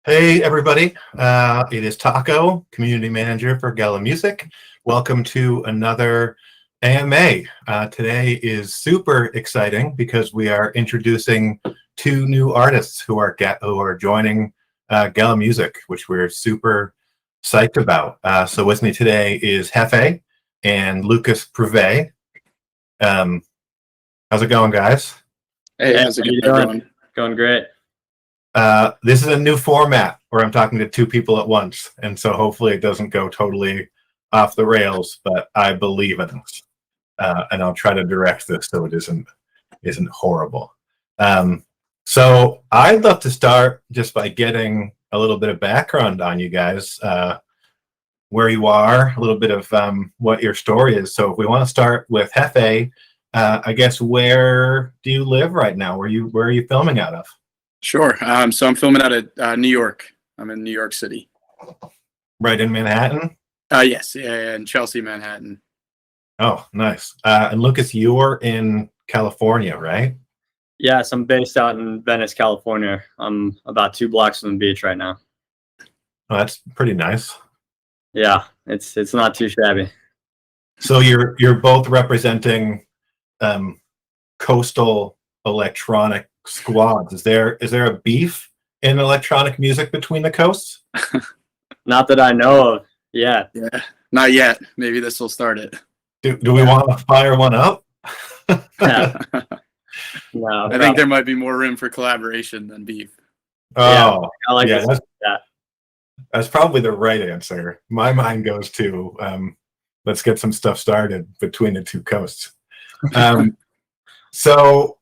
Hey everybody, it is Taco, Community Manager for Gala Music. Welcome to another AMA. Today is super exciting because we are introducing two new artists who are joining Gala Music, which we're super psyched about. So with me today is HEFE and Lucas Prouvé. How's it going, guys? Hey, how's it going? Going great. This is a new format where I'm talking to two people at once, and so hopefully it doesn't go totally off the rails, but I believe in us. And I'll try to direct this so it isn't horrible. So I'd love to start just by getting a little bit of background on you guys, where you are, a little bit of what your story is. So if we want to start with HEFE, I guess where do you live right now? Where are you filming out of? Sure. So I'm filming out of New York. I'm in New York City. Right in Manhattan? Yes. Yeah, in Chelsea, Manhattan. Oh, nice. And Lucas, you're in California, right? Yes, I'm based out in Venice, California. I'm about 2 blocks from the beach right now. Oh, that's pretty nice. Yeah, it's not too shabby. So you're both representing coastal electronic squads. Is there a beef in electronic music between the coasts? Not that I know of yet. Yeah, not yet. Maybe this will start it. Do we want to fire one up? Yeah. No, I think there might be more room for collaboration than beef. Oh, yeah, I like yeah, that. That's probably the right answer. My mind goes to let's get some stuff started between the two coasts. So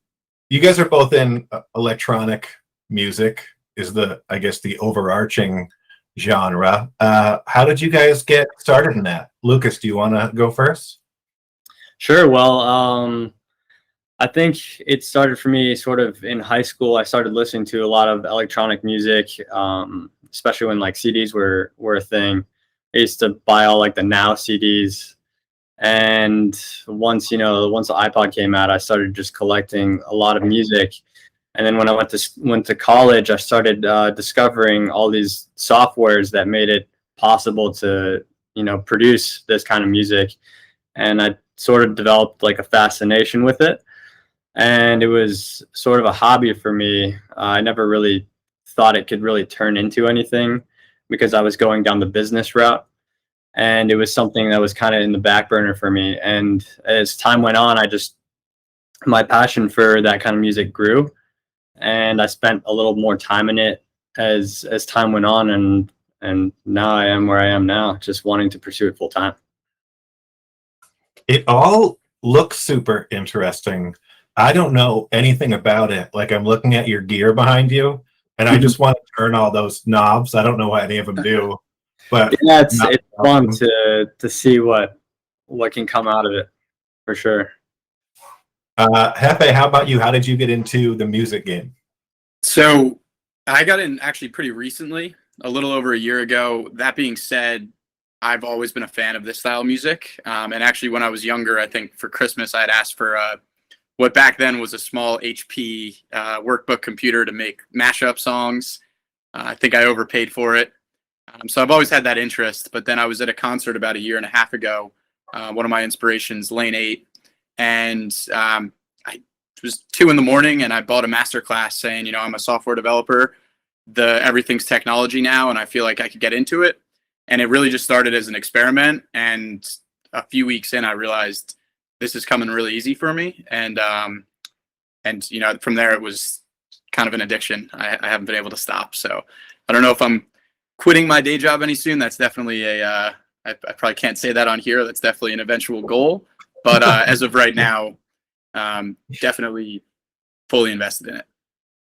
you guys are both in electronic music is I guess the overarching genre. How did you guys get started in that? Lucas, do you want to go first? Sure. Well, I think it started for me sort of in high school. I started listening to a lot of electronic music, especially when like CDs were a thing. I used to buy all like the Now CDs. And once the iPod came out, I started just collecting a lot of music. And then when I went to college, I started discovering all these softwares that made it possible to, produce this kind of music. And I sort of developed like a fascination with it. And it was sort of a hobby for me. I never really thought it could really turn into anything because I was going down the business route. And it was something that was kind of in the back burner for me. And as time went on, my passion for that kind of music grew, and I spent a little more time in it as time went on, and now I am where I am now, just wanting to pursue it full time. It all looks super interesting. I don't know anything about it. Like, I'm looking at your gear behind you, and I just want to turn all those knobs. I don't know what any of them do. But yeah, it's fun to see what can come out of it, for sure. Hefe, how about you? How did you get into the music game? So I got in actually pretty recently, a little over a year ago. That being said, I've always been a fan of this style of music. And actually, when I was younger, I think for Christmas, I had asked for what back then was a small HP workbook computer to make mashup songs. I think I overpaid for it. So I've always had that interest, but then I was at a concert about 1.5 years ago. One of my inspirations, Lane 8, and it was 2 a.m. and I bought a masterclass saying, I'm a software developer. Everything's technology now, and I feel like I could get into it. And it really just started as an experiment. And a few weeks in, I realized this is coming really easy for me. And from there, it was kind of an addiction. I haven't been able to stop. So I don't know if I'm quitting my day job any soon. That's definitely I probably can't say that on here. That's definitely an eventual goal. But as of right now, definitely fully invested in it.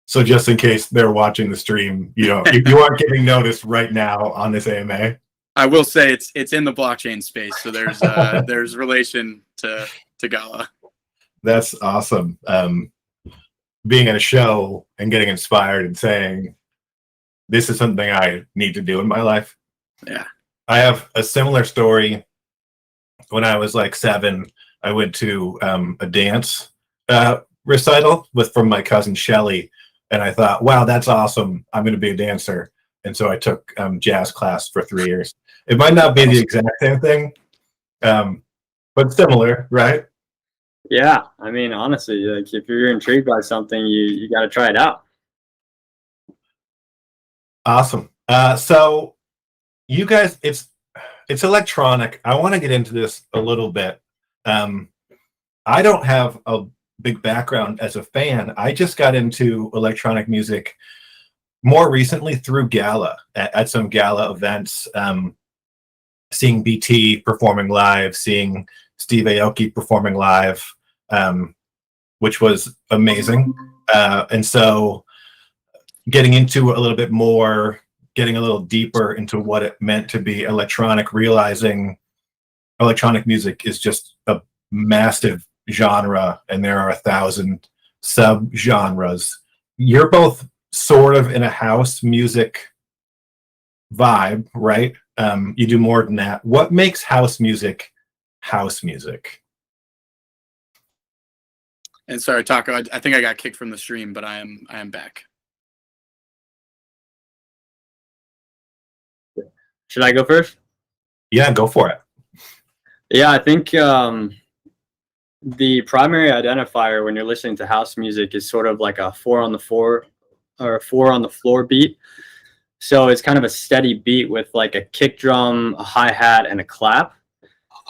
So just in case they're watching the stream, you aren't getting noticed right now on this AMA. I will say it's in the blockchain space, so there's relation to Gala. That's awesome. Being at a show and getting inspired and saying, this is something I need to do in my life. Yeah. I have a similar story. When I was like 7, I went to a dance recital from my cousin Shelly, and I thought, wow, that's awesome. I'm going to be a dancer. and so I took jazz class for 3 years. It might not be the exact same thing, but similar, right? Yeah, I mean, honestly, like if you're intrigued by something, you got to try it out. Awesome. So you guys, it's electronic. I want to get into this a little bit. I don't have a big background as a fan. I just got into electronic music more recently through Gala at some Gala events, seeing BT performing live, seeing Steve Aoki performing live, which was amazing. And so getting into a little bit more, getting a little deeper into what it meant to be electronic, realizing electronic music is just a massive genre and there are 1,000 sub-genres. You're both sort of in a house music vibe, right? You do more than that. What makes house music house music? And sorry, Taco, I think I got kicked from the stream, but I am back. Should I go first? Yeah, go for it. Yeah, I think the primary identifier when you're listening to house music is sort of like a 4 on the floor or a 4 on the floor beat. So it's kind of a steady beat with like a kick drum, a hi-hat, and a clap.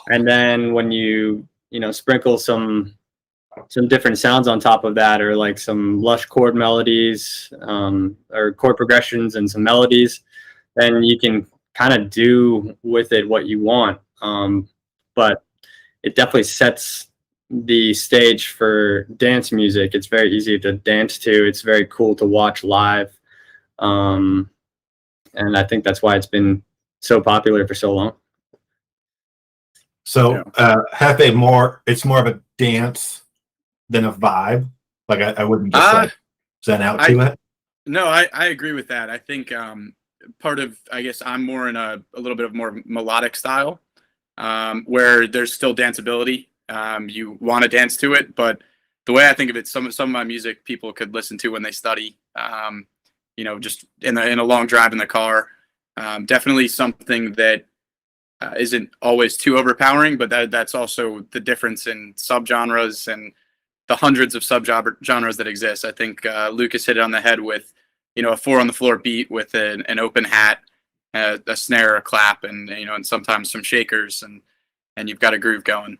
And then when you sprinkle some different sounds on top of that, or like some lush chord melodies, or chord progressions and some melodies, then you can kind of do with it what you want. But it definitely sets the stage for dance music. It's very easy to dance to. It's very cool to watch live. And I think that's why it's been so popular for so long. So HEFE, it's more of a dance than a vibe. Like I wouldn't just like zen out to it. No, I agree with that. I think part of, I guess I'm more in a little bit of more melodic style, where there's still danceability. You want to dance to it, but the way I think of it, some of my music people could listen to when they study, just in a long drive in the car. Definitely something that isn't always too overpowering, but that's also the difference in subgenres and the hundreds of subgenres that exist. I think Lucas hit it on the head with, a 4 on the floor beat with an open hat, a snare, a clap, and and sometimes some shakers, and you've got a groove going.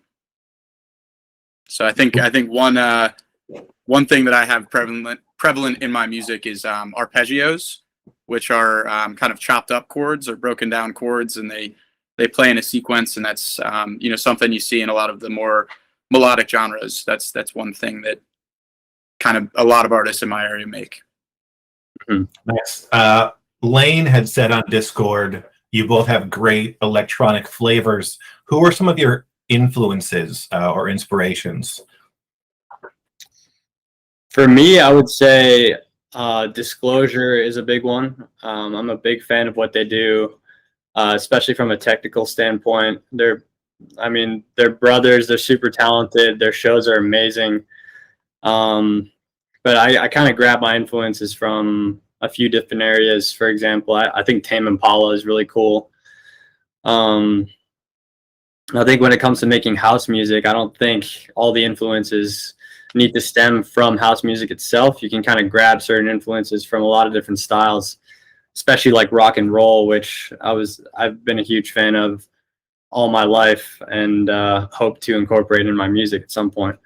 So I think one thing that I have prevalent in my music is arpeggios, which are kind of chopped up chords or broken down chords, and they play in a sequence, and that's something you see in a lot of the more melodic genres. That's one thing that kind of a lot of artists in my area make. Nice. Lane had said on Discord, you both have great electronic flavors. Who are some of your influences or inspirations? For me, I would say Disclosure is a big one. I'm a big fan of what they do, especially from a technical standpoint. They're brothers. They're super talented. Their shows are amazing. But I kind of grab my influences from a few different areas. For example, I think Tame Impala is really cool. I think when it comes to making house music, I don't think all the influences need to stem from house music itself. You can kind of grab certain influences from a lot of different styles, especially like rock and roll, which I've been a huge fan of all my life and hope to incorporate in my music at some point.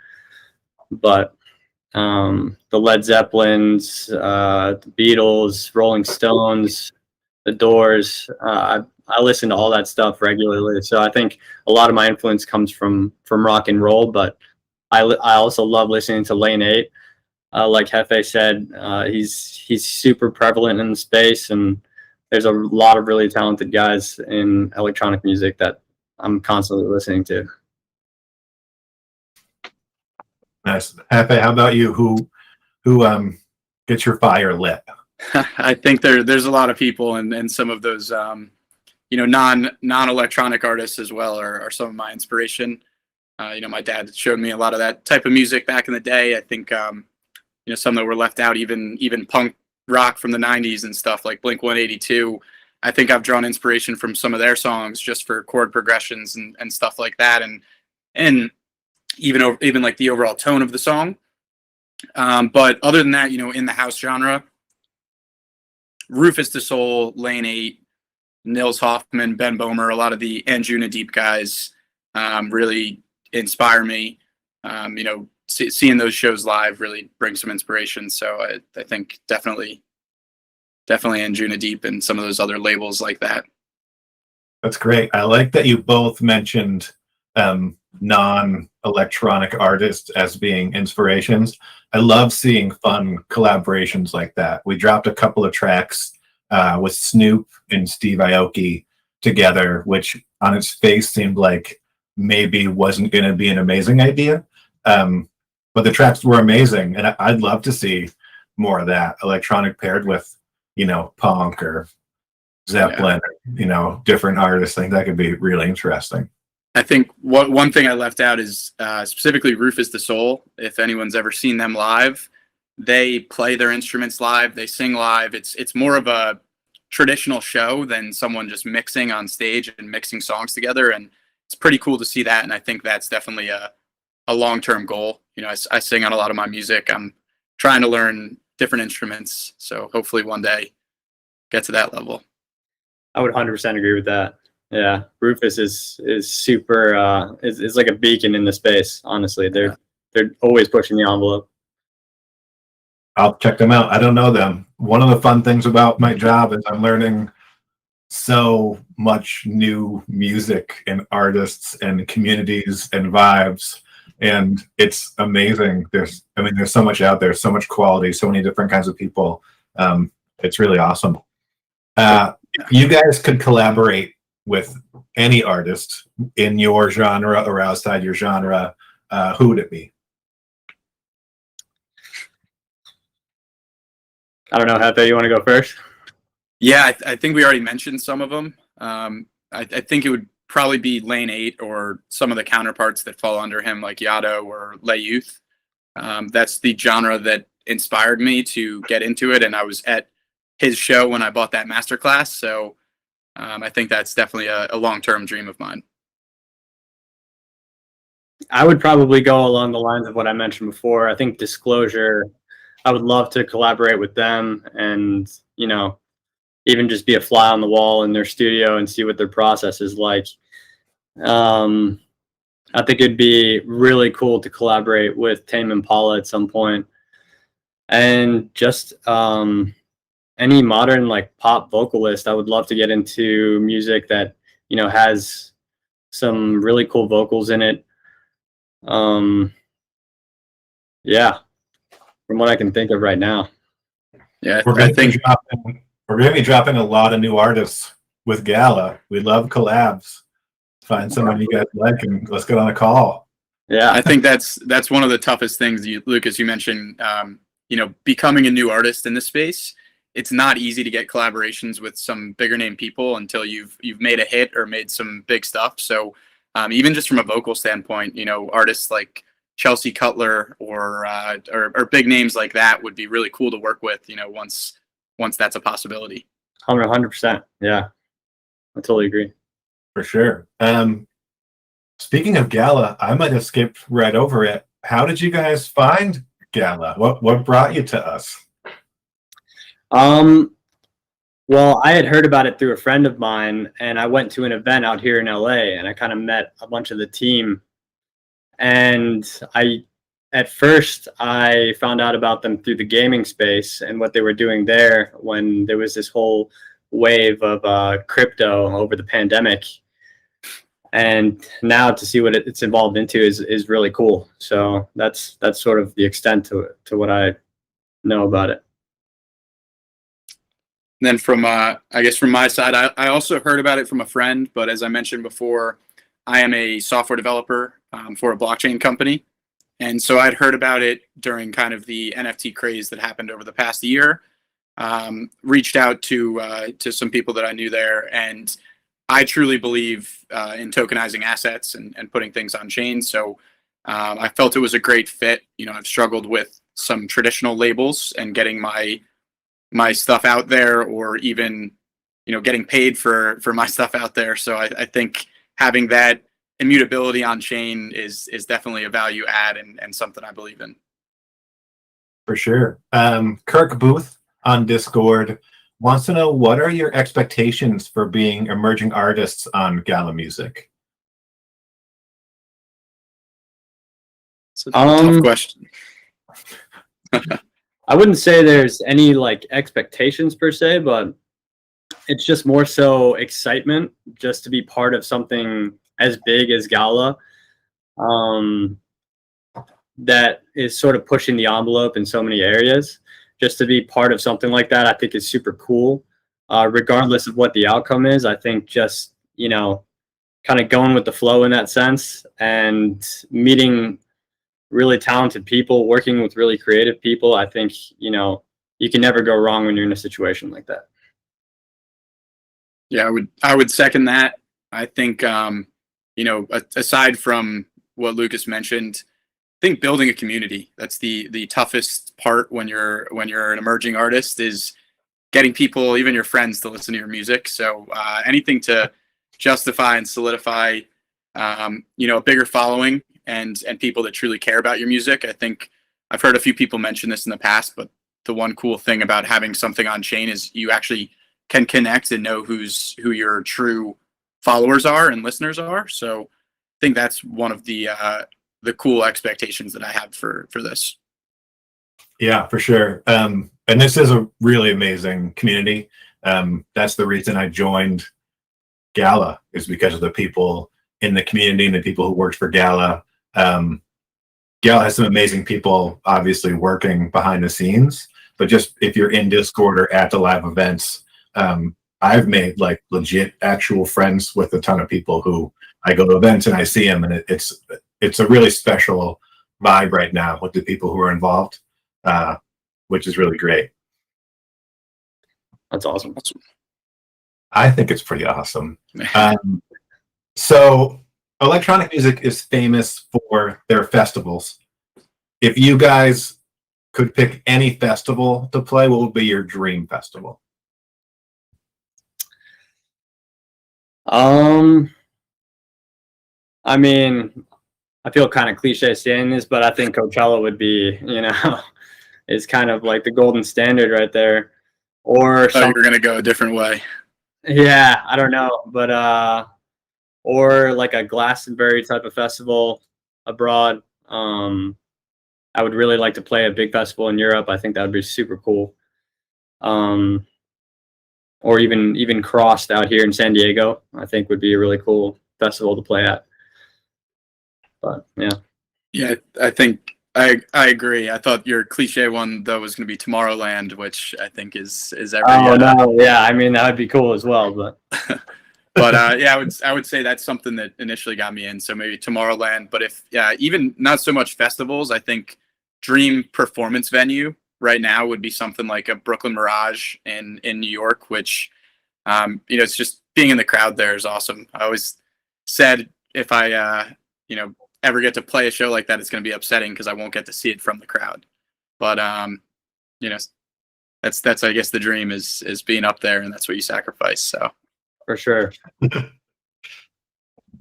But the Led Zeppelins, the Beatles, Rolling Stones, the Doors, I listen to all that stuff regularly. So I think a lot of my influence comes from rock and roll, but I also love listening to Lane 8. Like Hefe said, he's super prevalent in the space, and there's a lot of really talented guys in electronic music that I'm constantly listening to. Nice. Hefe, how about you? Who gets your fire lit? I think there's a lot of people, and some of those non-electronic artists as well are some of my inspiration. My dad showed me a lot of that type of music back in the day. I think some that were left out, even punk rock from the 90s and stuff like Blink-182, I think I've drawn inspiration from some of their songs just for chord progressions and stuff like that, and even like the overall tone of the song. But other than that, in the house genre, Rufus Du Sol, Lane 8, Nils Hoffman, Ben Bomer, a lot of the Anjuna Deep guys really inspire me. Seeing those shows live really brings some inspiration. So I think definitely Anjuna Deep and some of those other labels like that. That's great. I like that you both mentioned non-electronic artists as being inspirations. I love seeing fun collaborations like that. We dropped a couple of tracks with Snoop and Steve Aoki together, which on its face seemed like maybe wasn't going to be an amazing idea. But the tracks were amazing, and I'd love to see more of that, electronic paired with, punk or Zeppelin, different artists. I think that could be really interesting. I think one thing I left out is specifically Rufus Du Sol. If anyone's ever seen them live, they play their instruments live, they sing live. It's more of a traditional show than someone just mixing on stage and mixing songs together, and it's pretty cool to see that. And I think that's definitely a long-term goal. I sing on a lot of my music. I'm trying to learn different instruments, so hopefully one day get to that level. I would 100% agree with that. Yeah, Rufus is super is like a beacon in the space. Honestly, they're always pushing the envelope. I'll check them out. I don't know them. One of the fun things about my job is I'm learning so much new music and artists and communities and vibes, and it's amazing. There's so much out there, so much quality, so many different kinds of people. It's really awesome. If you guys could collaborate with any artist in your genre or outside your genre, who would it be? I don't know, Hefe, you want to go first? Yeah, I think we already mentioned some of them. I think it would probably be Lane 8 or some of the counterparts that fall under him, like Yado or Lay Youth. That's the genre that inspired me to get into it, and I was at his show when I bought that masterclass. So I think that's definitely a long-term dream of mine. I would probably go along the lines of what I mentioned before. I think Disclosure, I would love to collaborate with them and, even just be a fly on the wall in their studio and see what their process is like. I think it'd be really cool to collaborate with Tame Impala at some point. And just any modern like pop vocalist, I would love to get into music that, has some really cool vocals in it. Yeah, from what I can think of right now. Yeah, We're going to be dropping a lot of new artists with Gala. We love collabs. Find someone you guys like and let's get on a call. Yeah, I think that's one of the toughest things. Lucas, you mentioned, becoming a new artist in this space. It's not easy to get collaborations with some bigger name people until you've made a hit or made some big stuff. So even just from a vocal standpoint, artists like Chelsea Cutler or big names like that would be really cool to work with, once that's a possibility. 100%. Yeah, I totally agree. For sure. Speaking of Gala, I might have skipped right over it. How did you guys find Gala? What brought you to us? Well, I had heard about it through a friend of mine, and I went to an event out here in LA, and I kind of met a bunch of the team. And at first I found out about them through the gaming space and what they were doing there when there was this whole wave of crypto over the pandemic. And now to see what it's evolved into is really cool. So that's sort of the extent to what I know about it. And then from my side, I also heard about it from a friend, but as I mentioned before, I am a software developer for a blockchain company. And so I'd heard about it during kind of the NFT craze that happened over the past year. Reached out to some people that I knew there, and I truly believe in tokenizing assets and putting things on chain. So I felt it was a great fit. I've struggled with some traditional labels and getting my my stuff out there, or even, getting paid for my stuff out there. So I think having that immutability on chain is definitely a value add, and something I believe in. For sure. Kirk Booth on Discord wants to know, what are your expectations for being emerging artists on Gala Music? It's a tough question. I wouldn't say there's any like expectations per se, but it's just more so excitement just to be part of something as big as Gala, that is sort of pushing the envelope in so many areas. Just to be part of something like that, I think is super cool. Regardless of what the outcome is, I think just, kind of going with the flow in that sense, and meeting really talented people, working with really creative people. I think, you can never go wrong when you're in a situation like that. Yeah, I would second that. I think, aside from what Lucas mentioned, I think building a community, that's the toughest part when you're an emerging artist, is getting people, even your friends, to listen to your music. So anything to justify and solidify, a bigger following and people that truly care about your music. I think I've heard a few people mention this in the past, but the one cool thing about having something on chain is you actually can connect and know who your true followers are and listeners are. So I think that's one of the cool expectations that I have for this. Yeah, for sure. And this is a really amazing community. That's the reason I joined Gala, is because of the people in the community and the people who worked for Gala. Gala has some amazing people, obviously, working behind the scenes, but just if you're in Discord or at the live events, I've made like legit actual friends with a ton of people who I go to events and I see them, and it's a really special vibe right now with the people who are involved, which is really great. That's awesome. I think it's pretty awesome. So electronic music is famous for their festivals. If you guys could pick any festival to play, what would be your dream festival? I mean, I feel kind of cliche saying this, but I think Coachella would be, is kind of like the golden standard right there. Or you're gonna go a different way. Yeah, I don't know, but or like a Glastonbury type of festival abroad. I would really like to play a big festival in Europe. I think that would be super cool. Or even Crossed out here in San Diego, I think would be a really cool festival to play at. But yeah, I think I agree. I thought your cliche one though was going to be Tomorrowland, which I think is every. Oh no, yeah, I mean that would be cool as well, but. But yeah, I would say that's something that initially got me in. So maybe Tomorrowland, but even not so much festivals, I think dream performance venue right now would be something like a Brooklyn Mirage in New York, which it's just being in the crowd there is awesome. I always said if I ever get to play a show like that, it's going to be upsetting because I won't get to see it from the crowd. But that's I guess the dream is being up there, and that's what you sacrifice. So. For sure.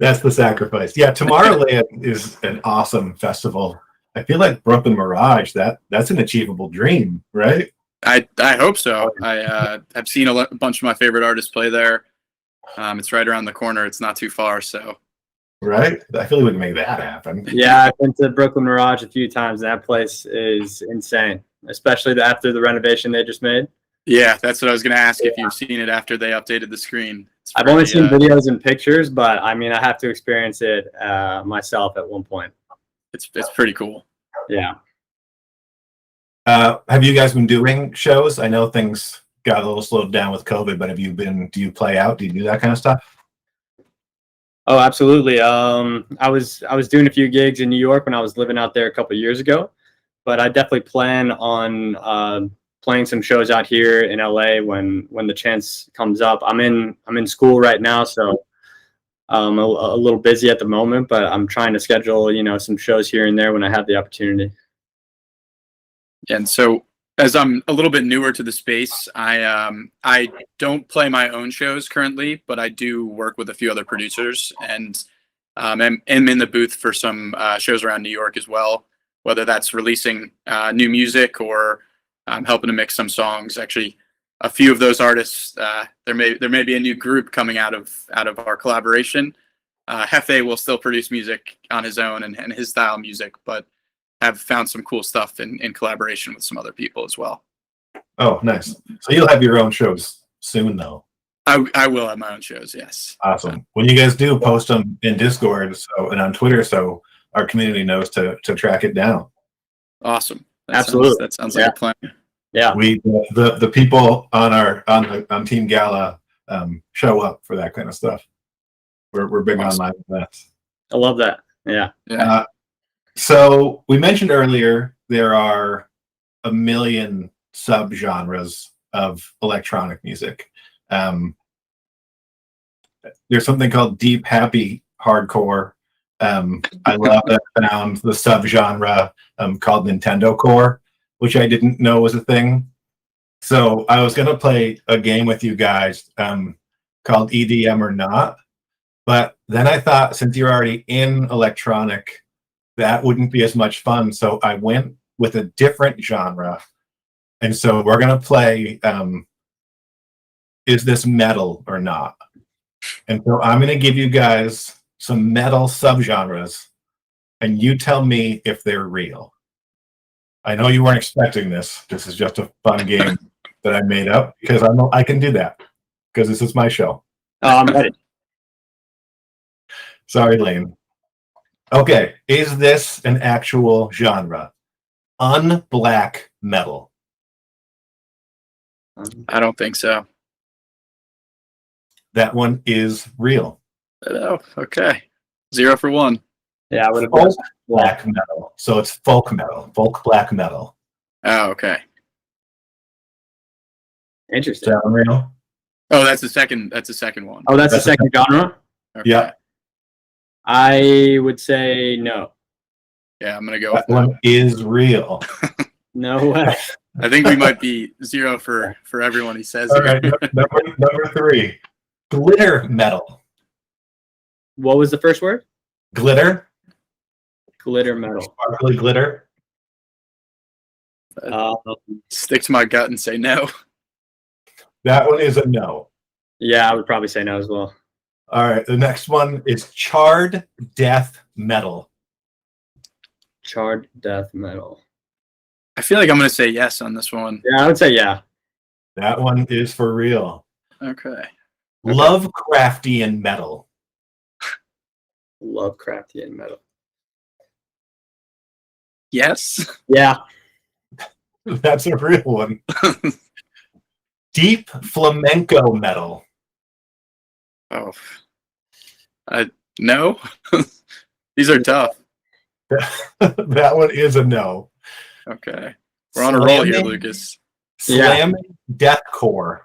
That's the sacrifice. Yeah, Tomorrowland is an awesome festival. I feel like Brooklyn Mirage, that's an achievable dream, right? I hope so. I've seen a bunch of my favorite artists play there. It's right around the corner. It's not too far, so. Right? I feel like we can make that happen. Yeah, I've been to Brooklyn Mirage a few times. That place is insane, especially after the renovation they just made. Yeah, that's what I was going to ask, if you've seen it after they updated the screen. I've only seen videos and pictures, but I mean, I have to experience it myself at one point. It's pretty cool. Yeah. Have you guys been doing shows? I know things got a little slowed down with COVID, but do you play out? Do you do that kind of stuff? Oh, absolutely. I was doing a few gigs in New York when I was living out there a couple of years ago, but I definitely plan on playing some shows out here in LA when the chance comes up. I'm in school right now, so I'm a little busy at the moment, but I'm trying to schedule some shows here and there when I have the opportunity. And so As I'm a little bit newer to the space, I don't play my own shows currently, but I do work with a few other producers, and am in the booth for some shows around New York as well. Whether that's releasing new music or helping to mix some songs. Actually, a few of those artists, there may be a new group coming out of our collaboration. HEFE will still produce music on his own and his style music, but have found some cool stuff in collaboration with some other people as well. Oh, nice. So you'll have your own shows soon, though. I will have my own shows, yes. Awesome. When you guys do, post them in Discord and on Twitter, so our community knows to track it down. Awesome. Absolutely. That sounds like a plan. Yeah. We the people on Team Gala show up for that kind of stuff. We're big on live events. I love that. Yeah. Yeah. So we mentioned earlier there are a million subgenres of electronic music. There's something called deep happy hardcore. I love that I found the subgenre called Nintendo Core, which I didn't know was a thing. So I was gonna play a game with you guys called EDM or Not, but then I thought since you're already in electronic, that wouldn't be as much fun. So I went with a different genre, and so we're gonna play Is This Metal or Not? And so I'm gonna give you guys some metal subgenres, and you tell me if they're real. I know you weren't expecting this. This is just a fun game that I made up because I can do that because this is my show. Oh, I'm ready. Sorry, Lane. Okay, is this an actual genre? Unblack metal. I don't think so. That one is real. Oh, okay. 0 for 1. Yeah, I would have Folk guessed. black metal. So it's folk metal, folk black metal. Oh, okay. Is Interesting. that one real? Oh, that's the second one. Oh, that's the That's the second genre? Okay. Yeah. I would say no. Yeah, I'm gonna go with That one is real. No way. I think we might be 0 for everyone he says All here. right, number 3. Glitter metal. What was the first word? Glitter? Glitter metal. Sparkly glitter? Stick to my gut and say no. That one is a no. Yeah, I would probably say no as well. All right, the next one is charred death metal. Charred death metal. I feel like I'm gonna say yes on this one. Yeah, I would say yeah. That one is for real. Okay. Lovecraftian metal. Lovecraftian metal. Yes. Yeah. That's a real one. Deep flamenco metal. Oh. No. These are tough. That one is a no. Okay. We're on a roll here, Slamming- Lucas. Slamming deathcore.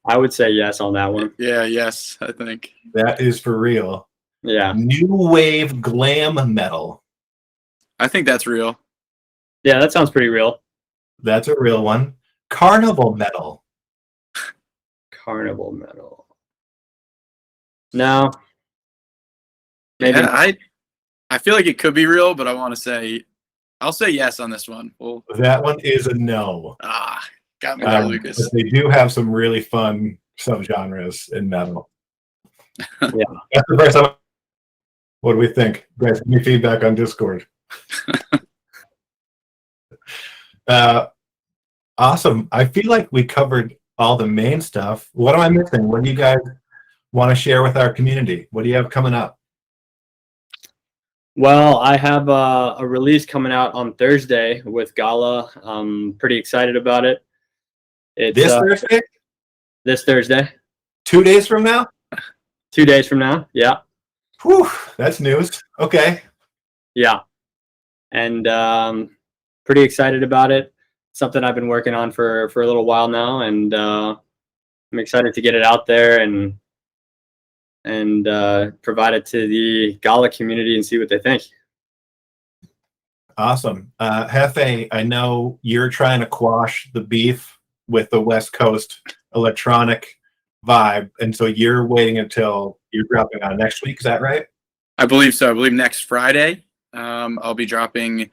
I would say yes on that one. Yeah, yes, I think. That is for real. Yeah. New wave glam metal. I think that's real. Yeah, that sounds pretty real. That's a real one. Carnival metal. Carnival metal. No. Maybe. Yeah, I feel like it could be real, but I'll say yes on this one. Well, That one is a no. got me there, Lucas. But they do have some really fun subgenres in metal. Yeah. That's the first time. What do we think? Guys, give me feedback on Discord. Awesome. I feel like we covered all the main stuff. What am I missing? What do you guys want to share with our community? What do you have coming up? Well, I have a release coming out on Thursday with Gala. I'm pretty excited about it. It's This Thursday? this Thursday, 2 days from now? 2 days from now. Yeah. Whew, that's news. Okay. Yeah. And pretty excited about it. Something I've been working on for a little while now, and I'm excited to get it out there and provide it to the Gala community and see what they think. Awesome. Hefe, I know you're trying to quash the beef with the West Coast electronic vibe, and so you're waiting until you're dropping on next week. Is that right? I believe so. I believe next Friday, I'll be dropping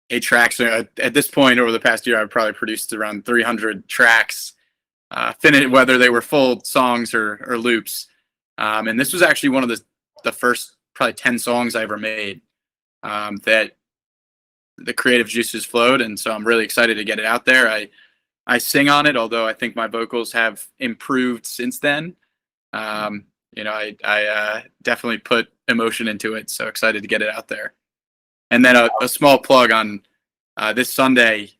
a track. So at this point, over the past year, I've probably produced around 300 tracks, whether they were full songs or loops. And this was actually one of the first probably 10 songs I ever made that the creative juices flowed. And so I'm really excited to get it out there. I sing on it, although I think my vocals have improved since then. I definitely put emotion into it. So excited to get it out there. And then a small plug on this Sunday,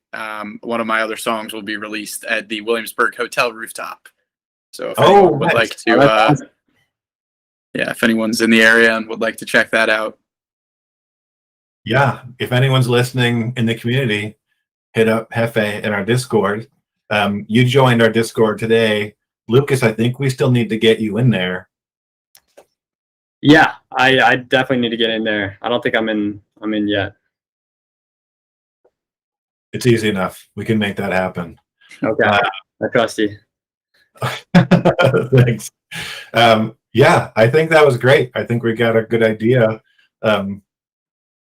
one of my other songs will be released at the Williamsburg Hotel rooftop. So if anyone would like to, if anyone's in the area and would like to check that out. Yeah, if anyone's listening in the community, hit up Hefe in our Discord. You joined our Discord today. Lucas, I think we still need to get you in there. Yeah, I definitely need to get in there. I don't think I'm in yet. It's easy enough. We can make that happen. Okay, I trust you. Thanks. Yeah, I think that was great. I think we got a good idea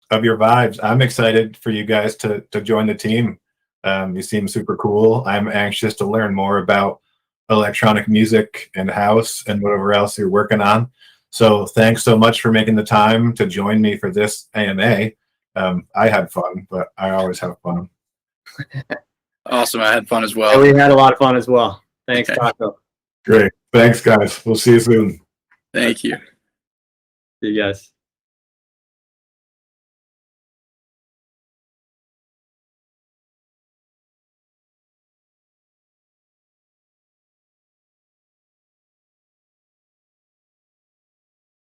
of your vibes. I'm excited for you guys to join the team. You seem super cool. I'm anxious to learn more about electronic music and house and whatever else you're working on. So thanks so much for making the time to join me for this AMA. I had fun, but I always have fun. Awesome. I had fun as well. And we had a lot of fun as well. Thanks, Taco. Great. Thanks, guys. We'll see you soon. Thank you. See you guys.